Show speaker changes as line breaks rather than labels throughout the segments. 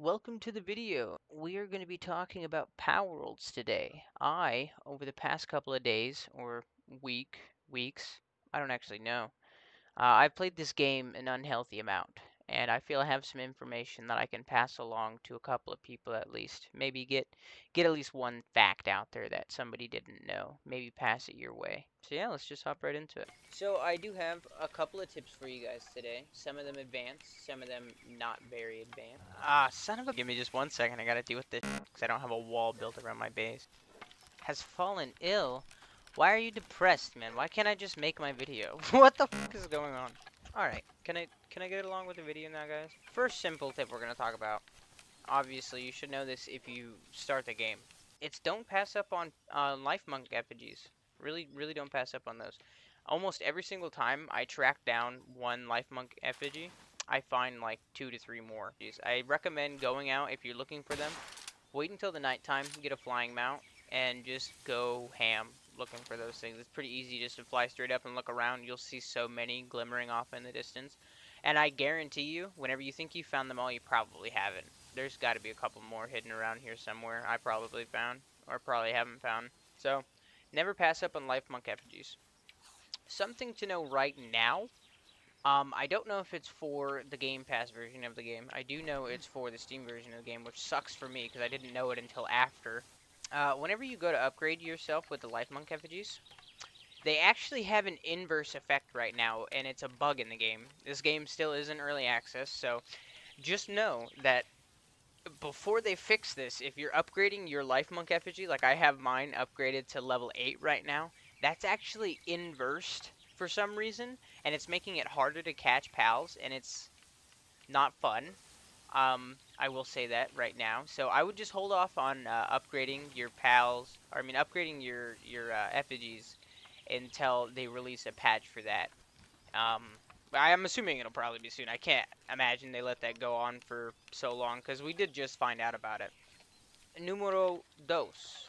Welcome to the video. We are going to be talking about Power Worlds today. Over the past couple of days or weeks, I don't actually know, I've played this game an unhealthy amount, and I feel I have some information that I can pass along to a couple of people at least. Maybe get at least one fact out there that somebody didn't know. Maybe pass it your way. So yeah, let's just hop right into it. So I do have a couple of tips for you guys today. Some of them advanced, some of them not very advanced. Ah, son of a... Give me just 1 second. I gotta deal with this because I don't have a wall built around my base. Has fallen ill? Why are you depressed, man? Why can't I just make my video? What the fuck is going on? Alright, can I get along with the video now, guys? First simple tip we're gonna talk about. Obviously, you should know this if you start the game. It's don't pass up on life monk effigies. Really don't pass up on those. Almost every single time I track down one life monk effigy, I find like 2 to 3 more. I recommend going out if you're looking for them. Wait until the nighttime, get a flying mount, and just go ham looking for those things. It's pretty easy just to fly straight up and look around. You'll see so many glimmering off in the distance. And I guarantee you, whenever you think you found them all, you probably haven't. There's got to be a couple more hidden around here somewhere I probably found, or probably haven't found. So, never pass up on life monk effigies. Something to know right now, I don't know if it's for the Game Pass version of the game. I do know it's for the Steam version of the game, which sucks for me because I didn't know it until after. Whenever you go to upgrade yourself with the life monk effigies, they actually have an inverse effect right now, and it's a bug in the game. This game still isn't early access, so just know that before they fix this, if you're upgrading your life monk effigy, like I have mine upgraded to level 8 right now, that's actually inversed for some reason, and it's making it harder to catch pals, and it's not fun. I will say that right now. So I would just hold off on upgrading your pals, or I mean upgrading your effigies until they release a patch for that. Um, I'm assuming it'll probably be soon. I can't imagine they let that go on for so long because we did just find out about it. Numero dos.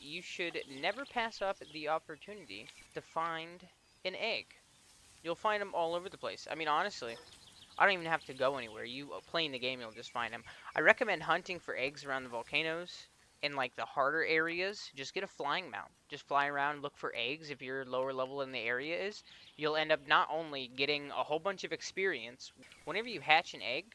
You should never pass up the opportunity to find an egg. You'll find them all over the place. I mean, honestly, I don't even have to go anywhere. You playing the game, you'll just find them. I recommend hunting for eggs around the volcanoes in like the harder areas. Just get a flying mount. Just fly around, look for eggs. If you're lower level than the area is, you'll end up not only getting a whole bunch of experience. Whenever you hatch an egg,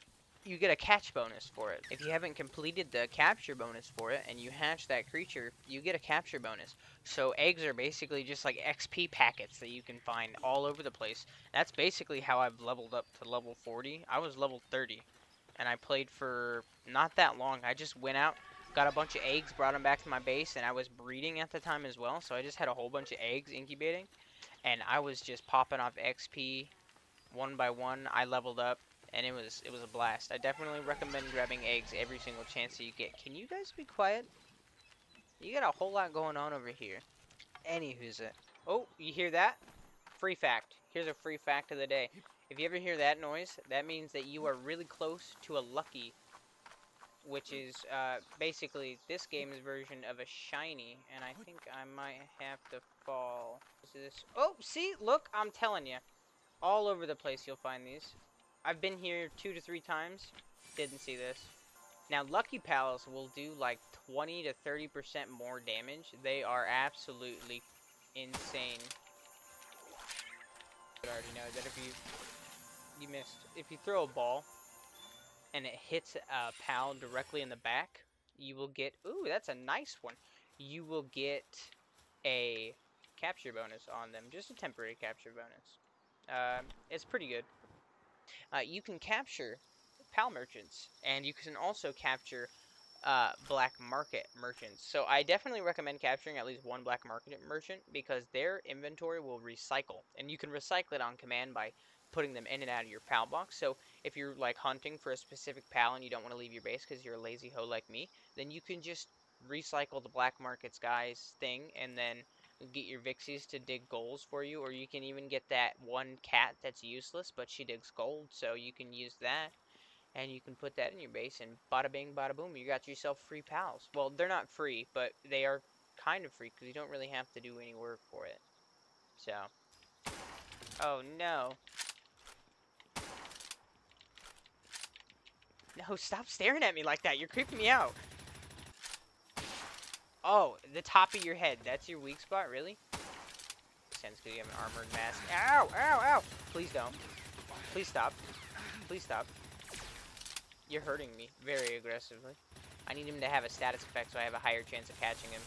you get a catch bonus for it. If you haven't completed the capture bonus for it and you hatch that creature, you get a capture bonus. So eggs are basically just like XP packets that you can find all over the place. That's basically how I've leveled up to level 40. I was level 30 and I played for not that long. I just went out, got a bunch of eggs, brought them back to my base, and I was breeding at the time as well. So I just had a whole bunch of eggs incubating and I was just popping off XP one by one. I leveled up and it was a blast. I definitely recommend grabbing eggs every single chance that you get. Can you guys be quiet? You got a whole lot going on over here. Anywho's it. Oh, you hear that? Free fact. Here's a free fact of the day. If you ever hear that noise, that means that you are really close to a lucky, which is basically this game's version of a shiny, and I think I might have to fall. Is this? Oh, see, look, I'm telling you, all over the place you'll find these. I've been here 2 to 3 times, didn't see this. Now, Lucky Pals will do like 20 to 30% more damage. They are absolutely insane. I already know that if you missed, if you throw a ball and it hits a pal directly in the back, you will get, ooh, that's a nice one. You will get a capture bonus on them, just a temporary capture bonus. It's pretty good. You can capture pal merchants, and you can also capture black market merchants. So I definitely recommend capturing at least one black market merchant because their inventory will recycle, and you can recycle it on command by putting them in and out of your pal box. So if you're like hunting for a specific pal and you don't want to leave your base because you're a lazy hoe like me, then you can just recycle the black markets guy's thing and then get your Vixies to dig goals for you, or you can even get that one cat that's useless but she digs gold, so you can use that and you can put that in your base, and bada bing, bada boom, you got yourself free pals. Well, they're not free, but they are kind of free because you don't really have to do any work for it. So, oh no. No, stop staring at me like that. You're creeping me out. Oh, the top of your head. That's your weak spot, really? Sense because you have an armored mask. Ow! Ow! Ow! Please don't. Please stop. Please stop. You're hurting me very aggressively. I need him to have a status effect so I have a higher chance of catching him.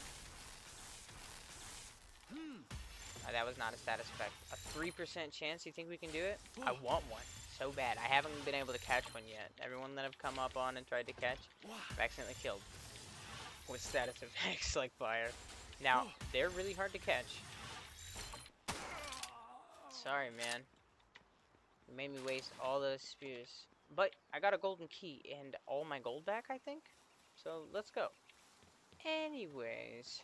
That was not a status effect. A 3% chance? You think we can do it? I want one so bad. I haven't been able to catch one yet. Everyone that I've come up on and tried to catch, I've accidentally killed with status effects like fire. Now, they're really hard to catch. Sorry, man. You made me waste all those spears. But I got a golden key and all my gold back, I think. So, let's go. Anyways.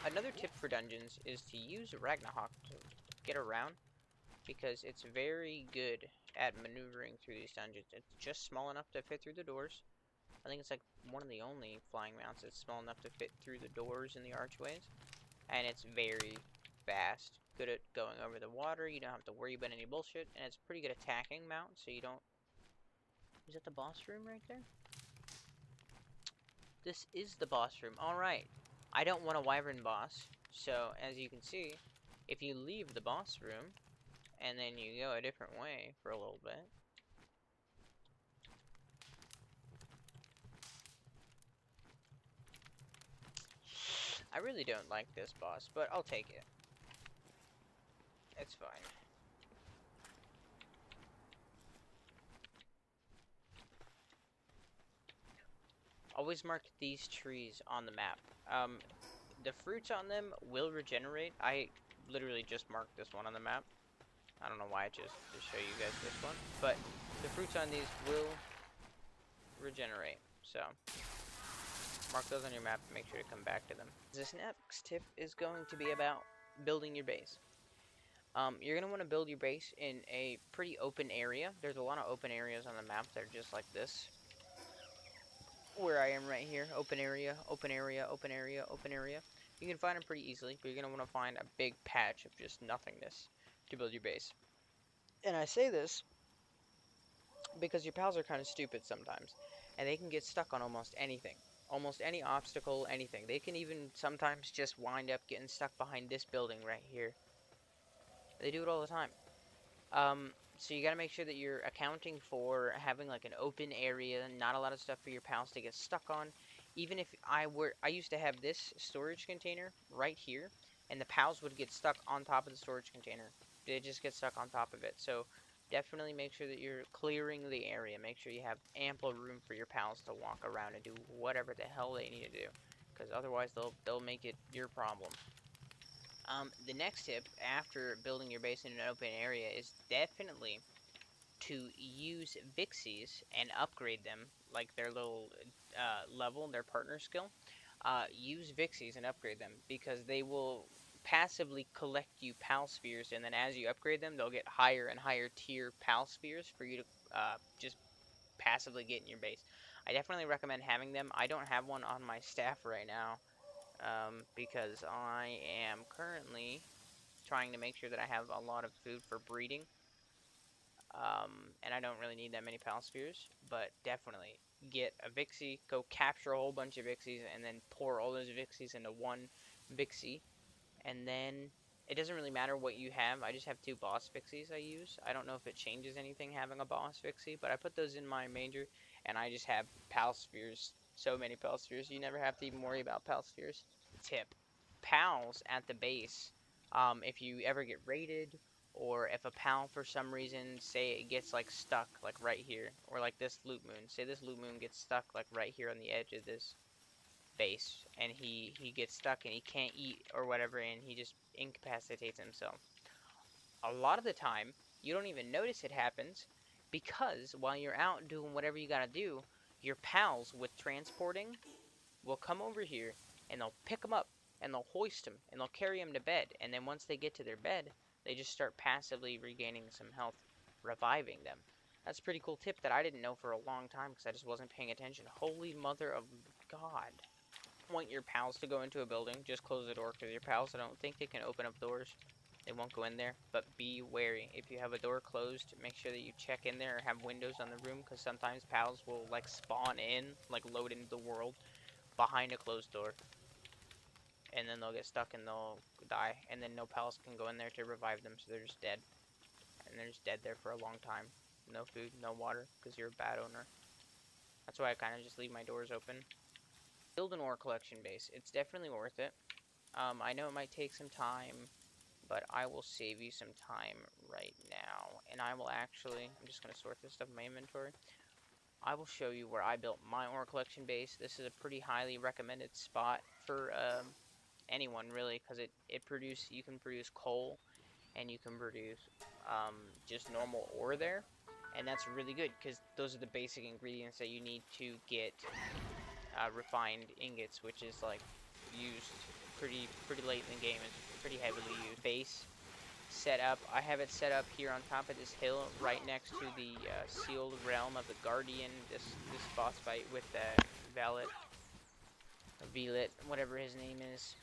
Another tip for dungeons is to use Ragnarok to get around. Because it's very good at maneuvering through these dungeons. It's just small enough to fit through the doors. I think it's like one of the only flying mounts that's small enough to fit through the doors and the archways. And it's very fast. Good at going over the water. You don't have to worry about any bullshit. And it's pretty good attacking mount, so you don't... Is that the boss room right there? This is the boss room. Alright. I don't want a wyvern boss. So, as you can see, if you leave the boss room, and then you go a different way for a little bit, I really don't like this boss, but I'll take it. It's fine. Always mark these trees on the map. The fruits on them will regenerate. I literally just marked this one on the map. I don't know why I just to show you guys this one, but the fruits on these will regenerate. So mark those on your map and make sure to come back to them. This next tip is going to be about building your base. You're going to want to build your base in a pretty open area. There's a lot of open areas on the map that are just like this. Where I am right here. Open area, open area, open area, open area. You can find them pretty easily, but you're going to want to find a big patch of just nothingness to build your base. And I say this because your pals are kind of stupid sometimes. And they can get stuck on almost anything. Almost any obstacle, anything. They can even sometimes just wind up getting stuck behind this building right here. They do it all the time. So you gotta make sure that you're accounting for having like an open area, not a lot of stuff for your pals to get stuck on. Even if I used to have this storage container right here, and the pals would get stuck on top of the storage container. They just get stuck on top of it. So definitely make sure that you're clearing the area. Make sure you have ample room for your pals to walk around and do whatever the hell they need to do, because otherwise they'll make it your problem. The next tip after building your base in an open area is definitely to use Vixies and upgrade them, like their little level, their partner skill. Use Vixies and upgrade them, because they will passively collect you Pal Spheres, and then as you upgrade them, they'll get higher and higher tier Pal Spheres for you to just passively get in your base. I definitely recommend having them. I don't have one on my staff right now. Because I am currently trying to make sure that I have a lot of food for breeding. And I don't really need that many Pal Spheres, but definitely get a Vixie, go capture a whole bunch of Vixies, and then pour all those Vixies into one Vixie. And then it doesn't really matter what you have. I just have 2 boss Vixies I use. I don't know if it changes anything having a boss Vixie, but I put those in my major, and I just have Pal Spheres. So many Pal Spheres, you never have to even worry about Pal Spheres. Tip: pals at the base, if you ever get raided, or if a pal for some reason, say it gets like stuck like right here, or like this loot moon, say this loot moon gets stuck like right here on the edge of this base, and he gets stuck and he can't eat or whatever, and he just incapacitates himself. A lot of the time you don't even notice it happens, because while you're out doing whatever you gotta do, your pals with transporting will come over here, and they'll pick them up, and they'll hoist them, and they'll carry them to bed. And then once they get to their bed, they just start passively regaining some health, reviving them. That's a pretty cool tip that I didn't know for a long time, because I just wasn't paying attention. Holy mother of God. Want your pals to go into a building, just close the door, because your pals, I don't think they can open up doors. They won't go in there, but be wary. If you have a door closed, make sure that you check in there or have windows on the room, because sometimes pals will like spawn in, like load into the world behind a closed door, and then they'll get stuck and they'll die, and then no pals can go in there to revive them, so they're just dead. And they're just dead there for a long time. No food, no water, because you're a bad owner. That's why I kind of just leave my doors open. Build an ore collection base. It's definitely worth it. I know it might take some time, but I will save you some time right now. And I will actually, I'm just going to sort this stuff in my inventory. I will show you where I built my ore collection base. This is a pretty highly recommended spot for anyone, really, because you can produce coal, and you can produce just normal ore there. And that's really good, because those are the basic ingredients that you need to get refined ingots, which is like used pretty late in the game. It's pretty heavily used. Base set up. I have it set up here on top of this hill, right next to the sealed realm of the Guardian. This boss fight with the Valet, Velet, whatever his name is.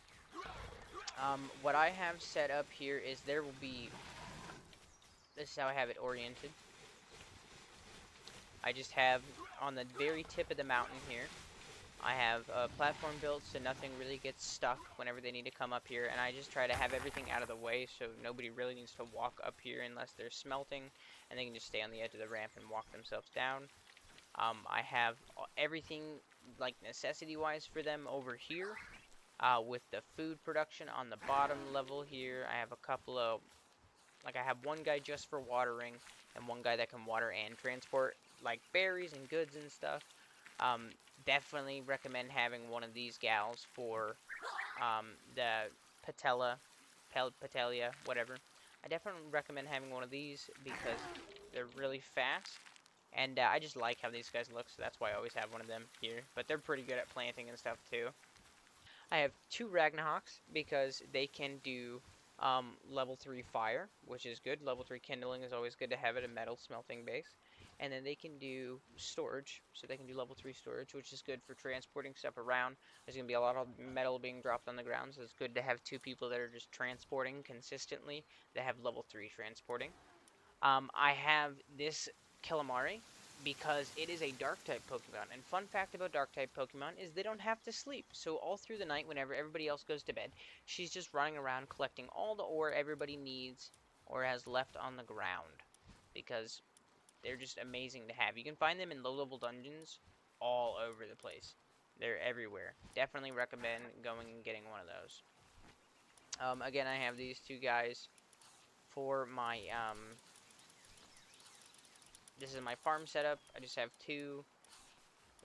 What I have set up here is there will be. This is how I have it oriented. I just have on the very tip of the mountain here. I have a platform built so nothing really gets stuck whenever they need to come up here, and I just try to have everything out of the way so nobody really needs to walk up here unless they're smelting, and they can just stay on the edge of the ramp and walk themselves down. I have everything like necessity-wise for them over here, with the food production on the bottom level here. I have a couple of, like I have one guy just for watering, and one guy that can water and transport like berries and goods and stuff. Definitely recommend having one of these gals for the Patelia, whatever. I definitely recommend having one of these because they're really fast, and I just like how these guys look, so that's why I always have one of them here. But they're pretty good at planting and stuff too. I have two Ragnahawks because they can do level 3 fire, which is good. Level 3 kindling is always good to have at a metal smelting base. And then they can do storage, so they can do level 3 storage, which is good for transporting stuff around. There's going to be a lot of metal being dropped on the ground, so it's good to have two people that are just transporting consistently that have level 3 transporting. I have this Calamari because it is a Dark-type Pokemon. And fun fact about Dark-type Pokemon is they don't have to sleep. So all through the night, whenever everybody else goes to bed, she's just running around collecting all the ore everybody needs or has left on the ground. Because they're just amazing to have. You can find them in low-level dungeons all over the place. They're everywhere. Definitely recommend going and getting one of those. Again, I have these two guys for my this is my farm setup. I just have two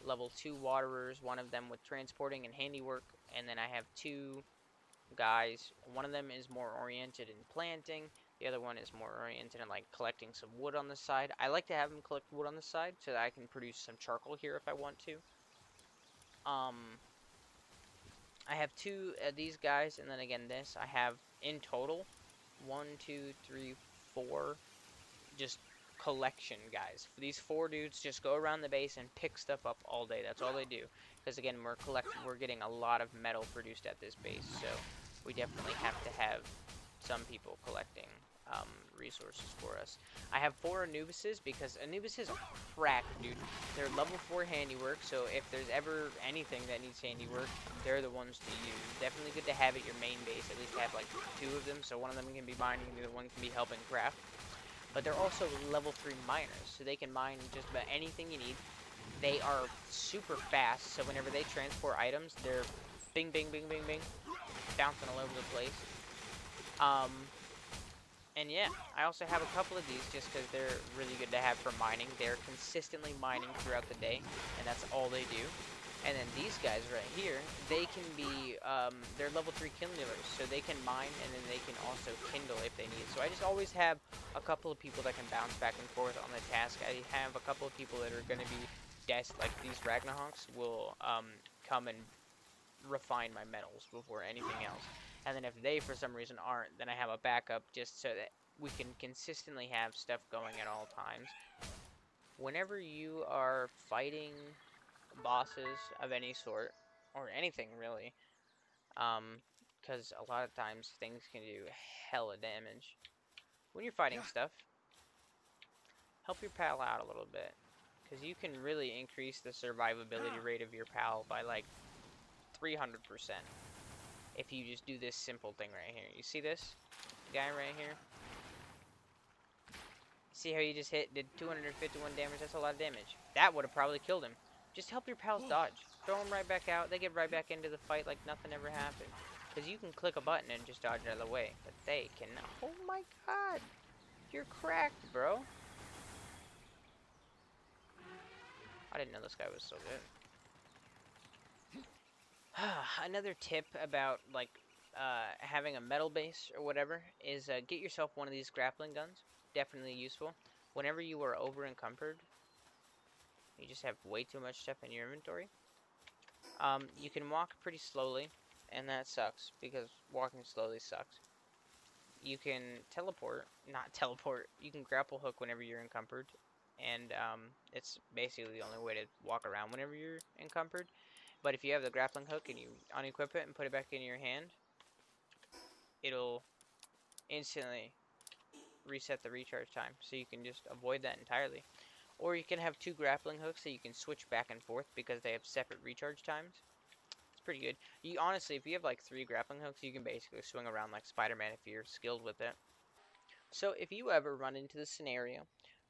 level 2 waterers, one of them with transporting and handiwork, and then I have two guys. One of them is more oriented in planting, the other one is more oriented in like collecting some wood on the side. I like to have them collect wood on the side so that I can produce some charcoal here if I want to. I have two of these guys, and then again this. I have in total 1, 2, 3, 4 just collection guys. These 4 dudes just go around the base and pick stuff up all day. That's all they do. Because again, we're getting a lot of metal produced at this base, so we definitely have to have some people collecting resources for us. I have 4 Anubises because Anubises are crack, dude. They're level 4 handiwork, so if there's ever anything that needs handiwork, they're the ones to use. Definitely good to have at your main base, at least have like 2 of them, so one of them can be mining and the other one can be helping craft. But they're also level 3 miners, so they can mine just about anything you need. They are super fast, so whenever they transport items, they're bing, bing, bing, bing, bing, bouncing all over the place. And yeah, I also have a couple of these just because they're really good to have for mining. They're consistently mining throughout the day, and that's all they do. And then these guys right here, they can be, they're level 3 kindlers, so they can mine and then they can also kindle if they need. So I just always have a couple of people that can bounce back and forth on the task. I have a couple of people that are going to be like these Ragnahawks will come and refine my metals before anything else. And then if they for some reason aren't, then I have a backup just so that we can consistently have stuff going at all times. Whenever you are fighting bosses of any sort, or anything really, because a lot of times things can do hella damage. When you're fighting stuff, help your pal out a little bit, because you can really increase the survivability rate of your pal by like 300% if you just do this simple thing right here. You see this guy right here? See how you just did 251 damage? That's a lot of damage. That would have probably killed him. Just help your pals dodge. Throw them right back out. They get right back into the fight like nothing ever happened. Because you can click a button and just dodge out of the way. But they cannot. Oh my god. You're cracked, bro. I didn't know this guy was so good. Another tip about, like, having a metal base or whatever is get yourself one of these grappling guns. Definitely useful. Whenever you are over encumbered, you just have way too much stuff in your inventory. You can walk pretty slowly, and that sucks, because walking slowly sucks. You can teleport, not teleport, you can grapple hook whenever you're encumbered, and it's basically the only way to walk around whenever you're encumbered. But if you have the grappling hook and you unequip it and put it back in your hand, it'll instantly reset the recharge time, so you can just avoid that entirely. Or you can have two grappling hooks so you can switch back and forth because they have separate recharge times. It's pretty good. You honestly, if you have like 3 grappling hooks, you can basically swing around like Spider-Man if you're skilled with it. So if you ever run into the scenario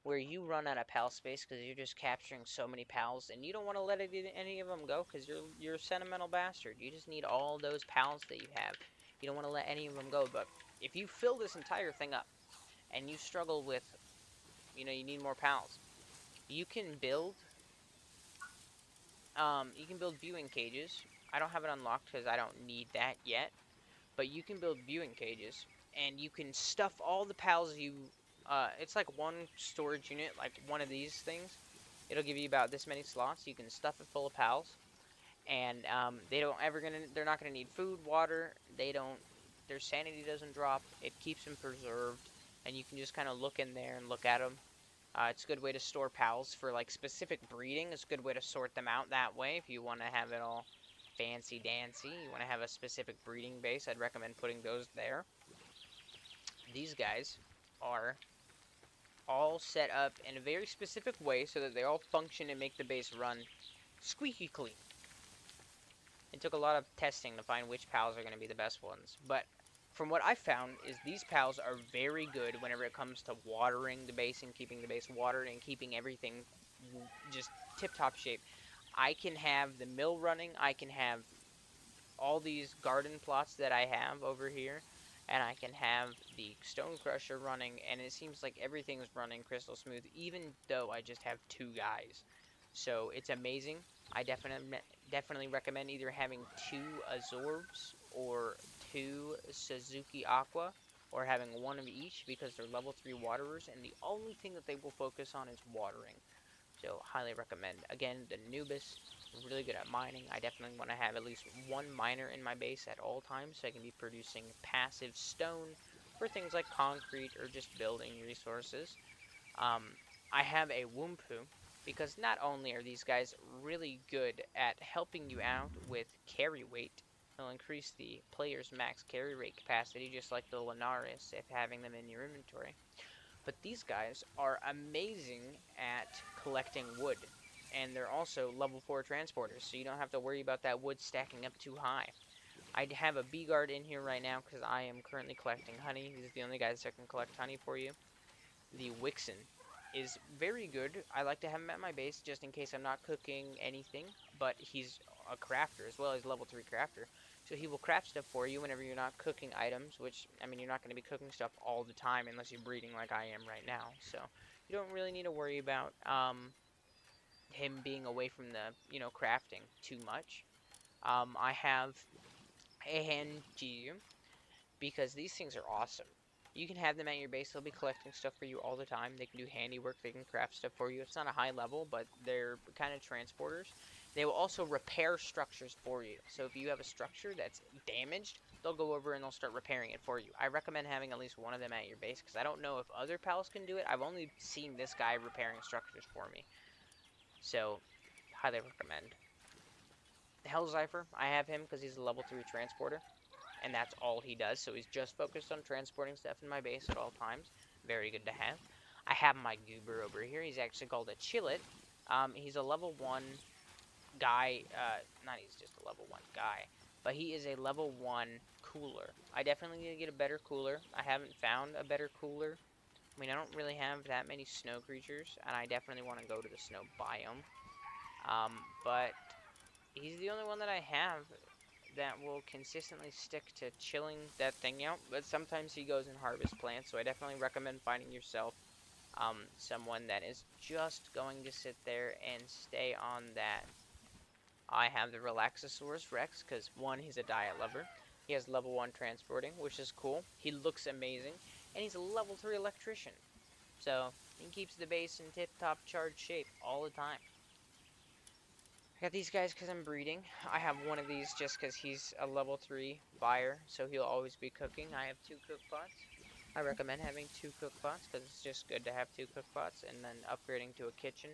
where you run out of pal space because you're just capturing so many pals and you don't want to let any of them go because you're a sentimental bastard. You just need all those pals that you have. You don't want to let any of them go. But if you fill this entire thing up and you struggle with, you need more pals, you can build viewing cages. I don't have it unlocked because I don't need that yet, but you can build viewing cages, and you can stuff all the pals it's like one storage unit, like one of these things. It'll give you about this many slots. You can stuff it full of pals, and they're not gonna need food, water. Their sanity doesn't drop. It keeps them preserved, and you can just kind of look in there and look at them. It's a good way to store pals for like specific breeding. It's a good way to sort them out that way if you want to have it all fancy dancy. You want to have a specific breeding base, I'd recommend putting those there. These guys are all set up in a very specific way so that they all function and make the base run squeaky clean. It took a lot of testing to find which pals are going to be the best ones, but from what I found is these pals are very good whenever it comes to watering the base and keeping the base watered and keeping everything just tip-top shape. I can have the mill running, I can have all these garden plots that I have over here, and I can have the stone crusher running, and it seems like everything's running crystal smooth, even though I just have 2 guys. So it's amazing. I definitely recommend either having 2 Azorbs or 2 Suzuki Aqua, or having 1 of each, because they're level 3 waterers, and the only thing that they will focus on is watering. So highly recommend. Again, the Nubis, really good at mining. I definitely want to have at least 1 miner in my base at all times, so I can be producing passive stone for things like concrete or just building resources. I have a Wumpu, because not only are these guys really good at helping you out with carry weight, they'll increase the player's max carry rate capacity, just like the Lunaris, if having them in your inventory. But these guys are amazing at collecting wood, and they're also level 4 transporters, so you don't have to worry about that wood stacking up too high. I have a bee guard in here right now because I am currently collecting honey. These are the only guys that can collect honey for you. The Wixen is very good. I like to have him at my base just in case I'm not cooking anything, but he's a crafter as well. He's a level 3 crafter. So he will craft stuff for you whenever you're not cooking items, which, I mean, you're not going to be cooking stuff all the time unless you're breeding like I am right now. So you don't really need to worry about him being away from the, crafting too much. I have a Hanji because these things are awesome. You can have them at your base. They'll be collecting stuff for you all the time. They can do handiwork. They can craft stuff for you. It's not a high level, but they're kind of transporters. They will also repair structures for you. So if you have a structure that's damaged, they'll go over and they'll start repairing it for you. I recommend having at least one of them at your base because I don't know if other pals can do it. I've only seen this guy repairing structures for me. So, highly recommend. Hellzypher, I have him because he's a level 3 transporter. and that's all he does. So he's just focused on transporting stuff in my base at all times. Very good to have. I have my Goober over here. He's actually called a Chillet. He's a level 1 guy. Not he's just a level 1 guy, but he is a level 1 cooler. I definitely need to get a better cooler. I haven't found a better cooler. I mean, I don't really have that many snow creatures, and I definitely want to go to the snow biome. But he's the only one that I have that will consistently stick to chilling that thing out. But sometimes he goes and harvests plants, so I definitely recommend finding yourself someone that is just going to sit there and stay on that. I have the Relaxosaurus Rex, because one, he's a diet lover. He has level 1 transporting, which is cool. He looks amazing. And he's a level 3 electrician. So, he keeps the base in tip-top charged shape all the time. I got these guys because I'm breeding. I have one of these just because he's a level 3 buyer, so he'll always be cooking. I have 2 cook pots. I recommend having 2 cook pots because it's just good to have 2 cook pots, and then upgrading to a kitchen.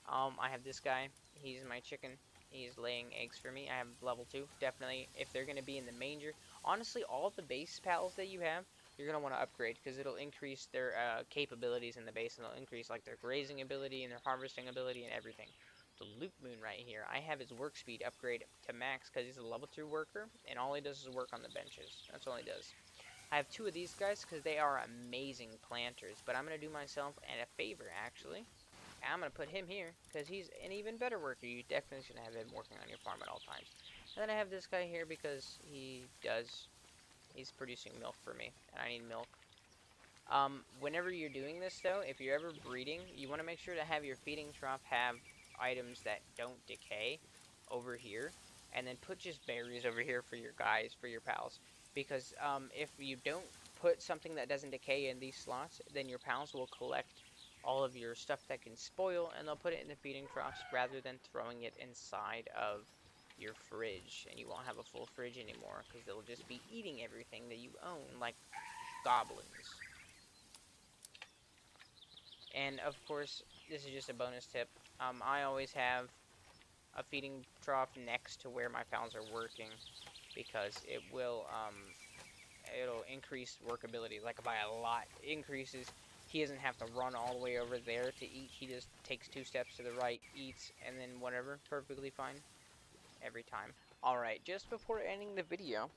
I have this guy. He's my chicken. He's laying eggs for me. I have level 2. Definitely, if they're going to be in the manger. Honestly, all the base pals that you have, you're going to want to upgrade because it'll increase their capabilities in the base, and it'll increase like their grazing ability and their harvesting ability and everything. The Loop Moon right here, I have his work speed upgrade to max because he's a level 2 worker, and all he does is work on the benches. That's all he does. I have 2 of these guys because they are amazing planters, but I'm going to do myself a favor, actually. I'm going to put him here, because he's an even better worker. You definitely should have him working on your farm at all times. And then I have this guy here because he's producing milk for me, and I need milk. Whenever you're doing this, though, if you're ever breeding, you want to make sure to have your feeding trough have items that don't decay over here, and then put just berries over here for your guys, for your pals. Because if you don't put something that doesn't decay in these slots, then your pals will collect all of your stuff that can spoil, and they'll put it in the feeding troughs rather than throwing it inside of your fridge, and you won't have a full fridge anymore because they'll just be eating everything that you own like goblins. And of course, this is just a bonus tip. I always have a feeding trough next to where my pals are working because it will it'll increase workability like by a lot. It increases. He doesn't have to run all the way over there to eat. He just takes 2 steps to the right, eats, and then whatever. Perfectly fine. Every time. Alright, just before ending the video,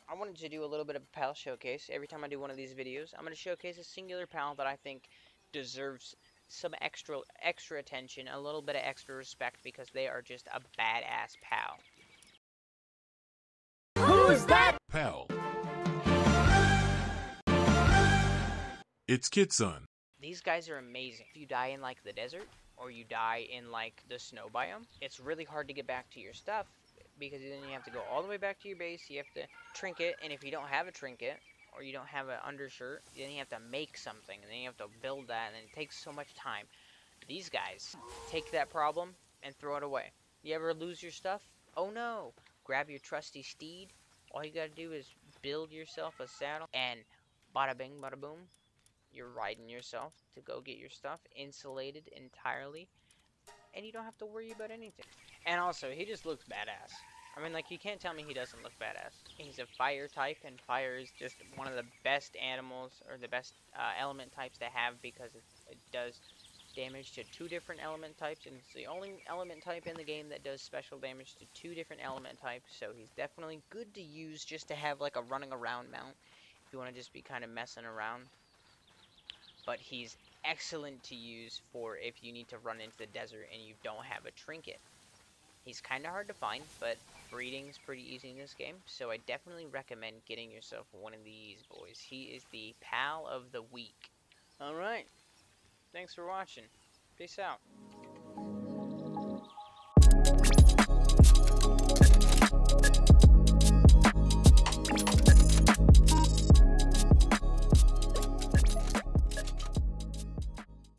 I wanted to do a little bit of a pal showcase. Every time I do one of these videos, I'm going to showcase a singular pal that I think deserves some extra attention, a little bit of extra respect, because they are just a badass pal.
Who's that pal? It's Kitson.
These guys are amazing. If you die in like the desert, or you die in like the snow biome, it's really hard to get back to your stuff, because then you have to go all the way back to your base, you have to trinket, and if you don't have a trinket, or you don't have an undershirt, then you have to make something, and then you have to build that, and it takes so much time. These guys take that problem and throw it away. You ever lose your stuff? Oh no! Grab your trusty steed. All you gotta do is build yourself a saddle, and bada bing, bada boom. You're riding yourself to go get your stuff insulated entirely, and you don't have to worry about anything. And also, he just looks badass. I mean, like, you can't tell me he doesn't look badass. He's a fire type, and fire is just one of the best animals, or the best element types to have, because it does damage to 2 different element types, and it's the only element type in the game that does special damage to 2 different element types, so he's definitely good to use just to have, like, a running around mount, if you want to just be kind of messing around. But he's excellent to use for if you need to run into the desert and you don't have a trinket. He's kind of hard to find, but breeding's pretty easy in this game, so I definitely recommend getting yourself one of these boys. He is the pal of the week. Alright, thanks for watching. Peace out.